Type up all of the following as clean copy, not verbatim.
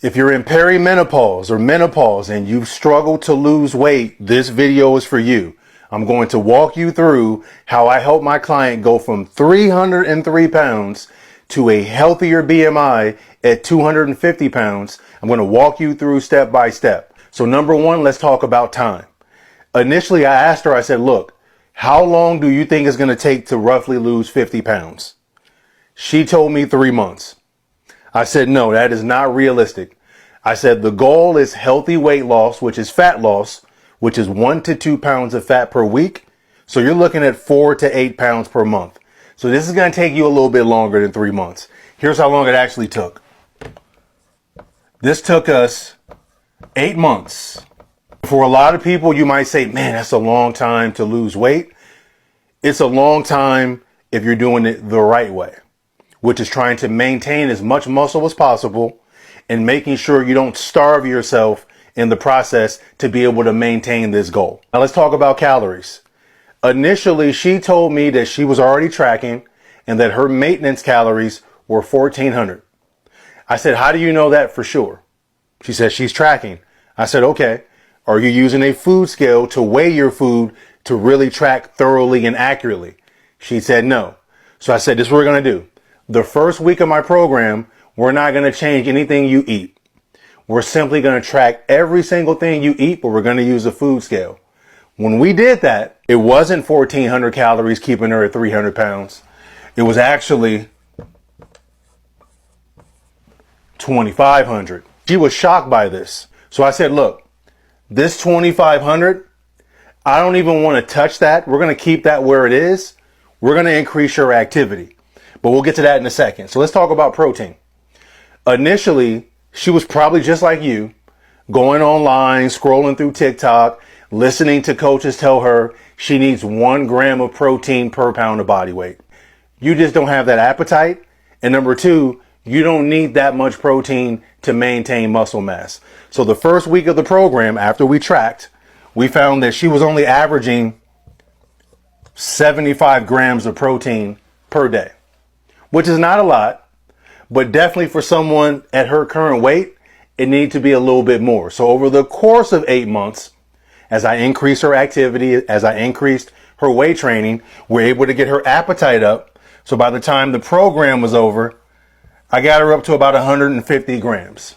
If you're in perimenopause or menopause and you've struggled to lose weight, this video is for you. I'm going to walk you through how I help my client go from 303 pounds to a healthier BMI at 250 pounds. I'm going to walk you through step by step. So number one, let's talk about time. Initially, I asked her, I said, look, how long do you think it's going to take to roughly lose 50 pounds? She told me 3 months. I said, no, that is not realistic. I said, the goal is healthy weight loss, which is fat loss, which is 1 to 2 pounds of fat per week. So you're looking at 4 to 8 pounds per month. So this is going to take you a little bit longer than 3 months. Here's how long it actually took. This took us 8 months. For a lot of people, you might say, man, that's a long time to lose weight. It's a long time if you're doing it the right way, which is trying to maintain as much muscle as possible and making sure you don't starve yourself in the process to be able to maintain this goal. Now let's talk about calories. Initially, she told me that she was already tracking and that her maintenance calories were 1,400. I said, how do you know that for sure? She said, she's tracking. I said, okay, are you using a food scale to weigh your food to really track thoroughly and accurately? She said, no. So I said, this is what we're going to do. The first week of my program, we're not going to change anything you eat. We're simply going to track every single thing you eat, but we're going to use a food scale. When we did that, it wasn't 1,400 calories keeping her at 300 pounds. It was actually 2,500. She was shocked by this. So I said, look, this 2,500, I don't even want to touch that. We're going to keep that where it is. We're going to increase your activity. But we'll get to that in a second. So let's talk about protein. Initially, she was probably just like you, going online, scrolling through TikTok, listening to coaches tell her she needs 1 gram of protein per pound of body weight. You just don't have that appetite. And number two, you don't need that much protein to maintain muscle mass. So the first week of the program, after we tracked, we found that she was only averaging 75 grams of protein per day, which is not a lot, but definitely for someone at her current weight, it needs to be a little bit more. So over the course of 8 months, as I increased her activity, as I increased her weight training, we're able to get her appetite up. So by the time the program was over, I got her up to about 150 grams,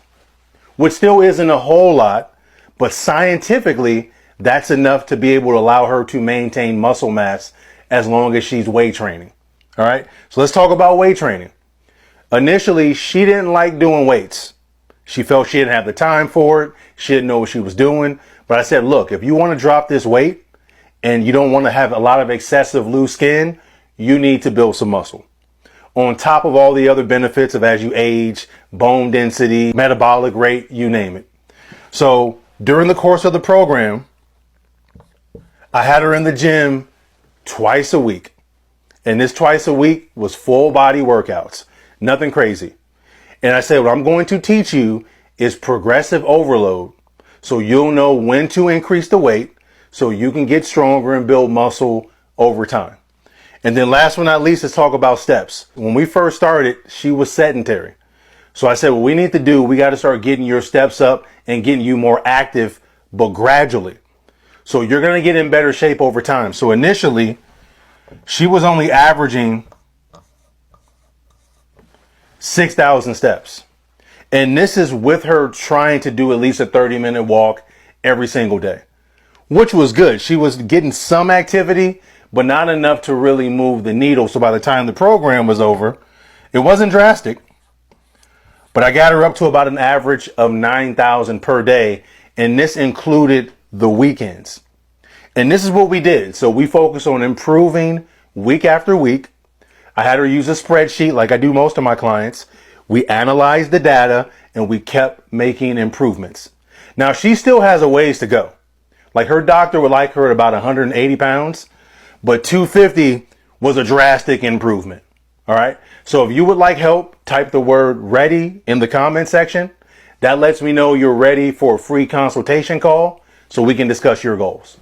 which still isn't a whole lot, but scientifically, that's enough to be able to allow her to maintain muscle mass as long as she's weight training. All right, so let's talk about weight training. Initially, she didn't like doing weights. She felt she didn't have the time for it. She didn't know what she was doing. But I said, look, if you want to drop this weight and you don't want to have a lot of excessive loose skin, you need to build some muscle. On top of all the other benefits of as you age, bone density, metabolic rate, you name it. So during the course of the program, I had her in the gym twice a week. And this twice a week was full body workouts, nothing crazy. And I said, what I'm going to teach you is progressive overload. So you'll know when to increase the weight so you can get stronger and build muscle over time. And then last but not least, let's talk about steps. When we first started, she was sedentary. So I said, what we need to do, we got to start getting your steps up and getting you more active, but gradually. So you're going to get in better shape over time. So initially, she was only averaging 6,000 steps. And this is with her trying to do at least a 30-minute walk every single day, which was good. She was getting some activity, but not enough to really move the needle. So by the time the program was over, it wasn't drastic, but I got her up to about an average of 9,000 per day. And this included the weekends. And this is what we did. So we focused on improving week after week. I had her use a spreadsheet like I do most of my clients. We analyzed the data and we kept making improvements. Now she still has a ways to go. Like her doctor would like her at about 180 pounds, but 250 was a drastic improvement. All right. So if you would like help, type the word ready in the comment section. That lets me know you're ready for a free consultation call so we can discuss your goals.